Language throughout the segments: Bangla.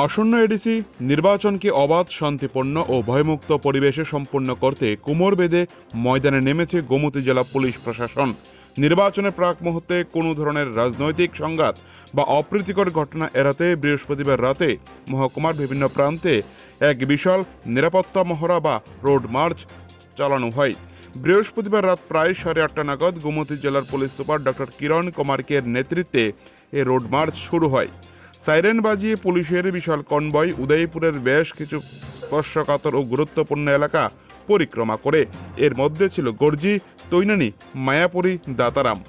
আসন্ন এডিসি নির্বাচনকে অবাধ, শান্তিপূর্ণ ও ভয়মুক্ত পরিবেশে সম্পন্ন করতে কোমর বেঁধে ময়দানে নেমেছে গোমতী জেলা পুলিশ প্রশাসন। নির্বাচনের প্রাক মুহূর্তে কোনো ধরনের রাজনৈতিক সংঘাত বা অপ্রীতিকর ঘটনা এড়াতে বৃহস্পতিবার রাতে মহকুমার বিভিন্ন প্রান্তে এক বিশাল নিরাপত্তা মহড়া বা রোড মার্চ চালানো হয়। বৃহস্পতিবার রাত প্রায় 8:30 নাগাদ গোমতী জেলার পুলিশ সুপার ডক্টর কিরণ কুমারকের নেতৃত্বে এই রোড মার্চ শুরু হয়। সাইরেন বাজিয়ে পুলিশের বিশাল কনভয় উদয়পুরের বেশ কিছু স্পর্শকাতর ও গুরুত্বপূর্ণ এলাকা পরিক্রমা করে। এর মধ্যে ছিল গর্জি, তৈনানি, মায়াপুরী, দাতারাম।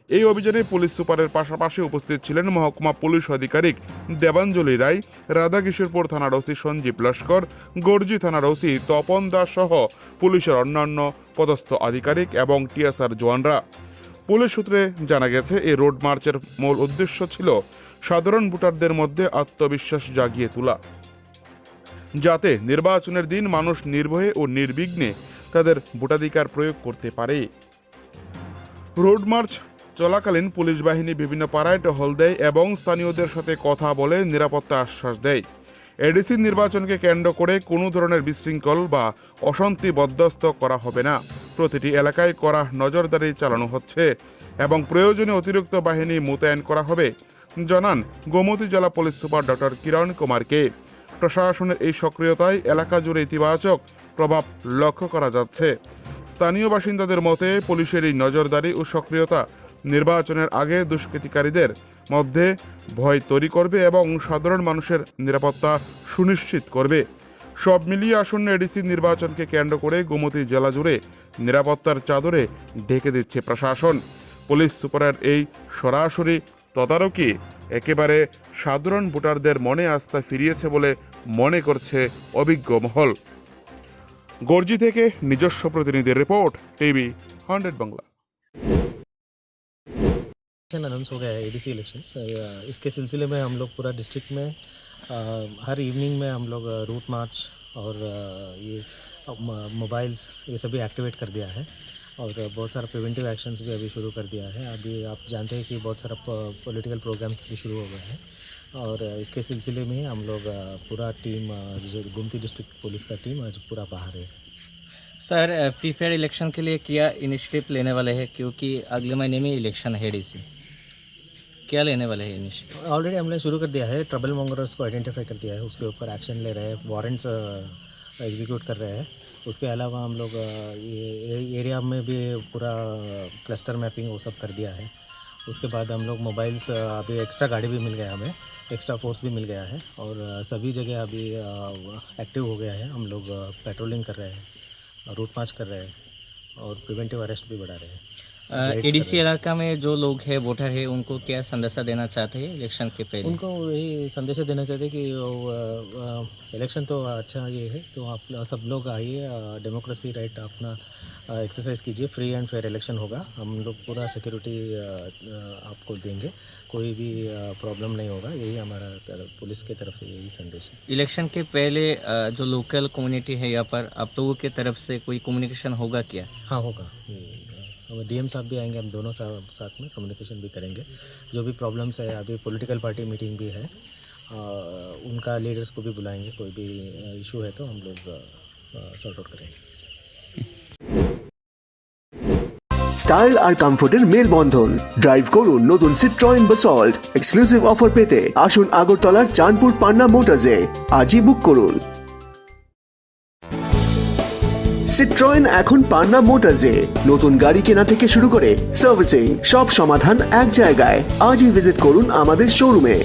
এই অভিযানে পুলিশ সুপারের পাশাপাশি উপস্থিত ছিলেন মহকুমা পুলিশ আধিকারিক দেবাঞ্জলি রায়, রাধাকিশোরপুর থানার ওসি সঞ্জীব লস্কর, গর্জি থানার ওসি তপন দাস সহ পুলিশের অন্যান্য পদস্থ আধিকারিক এবং টিএসআর জওয়ানরা। পুলিশ সূত্রে জানা গেছে, এই রোড মার্চের মূল উদ্দেশ্য ছিল সাধারণ ভোটারদের মধ্যে আত্মবিশ্বাস জাগিয়ে তোলা, যাতে নির্বাচনের দিন মানুষ নির্ভয়ে ও নির্বিঘ্নে তাদের ভোটাধিকার প্রয়োগ করতে পারে। রোড মার্চ চলাকালীন পুলিশ বাহিনী বিভিন্ন পাড়ায় টহল দেয় এবং স্থানীয়দের সাথে কথা বলে নিরাপত্তা আশ্বাস দেয়। এডিসি নির্বাচনকে কেন্দ্র করে কোনো ধরনের বিশৃঙ্খল বা অশান্তি বরদাস্ত করা হবে না। প্রতিটি এলাকায় কড়া নজরদারি চালানো হচ্ছে এবং প্রয়োজনে অতিরিক্ত বাহিনী মোতায়েন করা হবে, জানান গোমতী জেলা পুলিশ সুপার ডক্টর কিরণ কুমারকে। প্রশাসনের এই সক্রিয়তায় এলাকা জুড়ে ইতিবাচক প্রভাব লক্ষ্য করা যাচ্ছে। স্থানীয় বাসিন্দাদের মতে, পুলিশের এই নজরদারি ও সক্রিয়তা নির্বাচনের আগে দুষ্কৃতিকারীদের মধ্যে ভয় তৈরি করবে এবং সাধারণ মানুষের নিরাপত্তা সুনিশ্চিত করবে। সব মিলিয়ে আসন্ন এডিসি নির্বাচনকে কেন্দ্র করে গোমতী জেলা জুড়ে নিরাপত্তার চাদরে ঢেকে দিচ্ছে প্রশাসন। পুলিশ সুপারের এই সরাসরি তদারকি একেবারে সাধারণ ভোটারদের মনে আস্থা ফিরিয়েছে বলে মনে করছে অভিজ্ঞ মহল। গর্জি থেকে নিজস্ব প্রতিনিধির রিপোর্ট, টিভি 100 বাংলা। अनाउंस हो गया है एडीसी इलेक्शंस। इसके सिलसिले में हम लोग पूरा डिस्ट्रिक्ट में हर इवनिंग में हम लोग रूट मार्च और ये मोबाइल्स ये सभी एक्टिवेट कर दिया है और बहुत सारा प्रिवेंटिव एक्शंस भी अभी शुरू कर दिया है। अभी आप जानते हैं कि बहुत सारा पॉलिटिकल प्रोग्राम भी शुरू हो गए हैं और इसके सिलसिले में हम लोग पूरा टीम जो गोमती डिस्ट्रिक्ट पुलिस का टीम आज पूरा बाहर है। सर, फ्री फेयर इलेक्शन के लिए क्या इनिशिएटिव लेने वाले हैं, क्योंकि अगले महीने में इलेक्शन है डीसी, क्या लेने वाले हैं इनिशिएटिव? ऑलरेडी हमने शुरू कर दिया है, ट्रबल मॉन्गर्स को आइडेंटिफाई कर दिया है, उसके ऊपर एक्शन ले रहे हैं, वारंट्स एग्जीक्यूट कर रहे हैं। उसके अलावा हम लोग ये एरिया में भी पूरा क्लस्टर मैपिंग वो सब कर दिया है। उसके बाद हम लोग मोबाइल्स अभी एक्स्ट्रा गाड़ी भी मिल गया, हमें एक्स्ट्रा फोर्स भी मिल गया है और सभी जगह अभी एक्टिव हो गया है। हम लोग पेट्रोलिंग कर रहे हैं, रूट मार्च कर रहे हैं और प्रिवेंटिव अरेस्ट भी बढ़ा रहे हैं। एडीसी इलाका में जो लोग हैं, वोटर है, उनको क्या संदेशा देना चाहते हैं इलेक्शन के पहले? उनको यही संदेश देना चाहते हैं कि इलेक्शन तो अच्छा ये है, तो आप सब लोग आइए, डेमोक्रेसी राइट अपना एक्सरसाइज कीजिए, फ्री एंड फेयर इलेक्शन होगा। हम लोग पूरा सिक्योरिटी आपको देंगे, कोई भी प्रॉब्लम नहीं होगा, यही हमारा पुलिस की तरफ से यही संदेश है। इलेक्शन के पहले जो लोकल कम्युनिटी है यहाँ पर, आप लोगों की तरफ से कोई कम्युनिकेशन होगा क्या? हाँ होगा, डीएम साहब भी आएंगे, हम दोनों साथ में कम्युनिकेशन भी करेंगे। जो भी प्रॉब्लम्स है, अभी पॉलिटिकल पार्टी मीटिंग भी है, उनका लीडर्स को भी बुलाएंगे, कोई भी इशू है तो हम लोग सॉर्ट आउट करेंगे। স্টাইল আর কমফোর্টের মেলবন্ধন, ড্রাইভ করুন নতুন সিট্রয়েন বাসল্ট। এক্সক্লুসিভ অফার পেতে আসুন আগরতলার চাঁদপুর পান্না মোটরসে, আজই বুক করুন। সিট্রয়েন এখন পান্না মোটরসে, নতুন গাড়ি কেনা থেকে শুরু করে সার্ভিসিং সব সমাধান এক জায়গায়। আজই ভিজিট করুন আমাদের শোরুমে।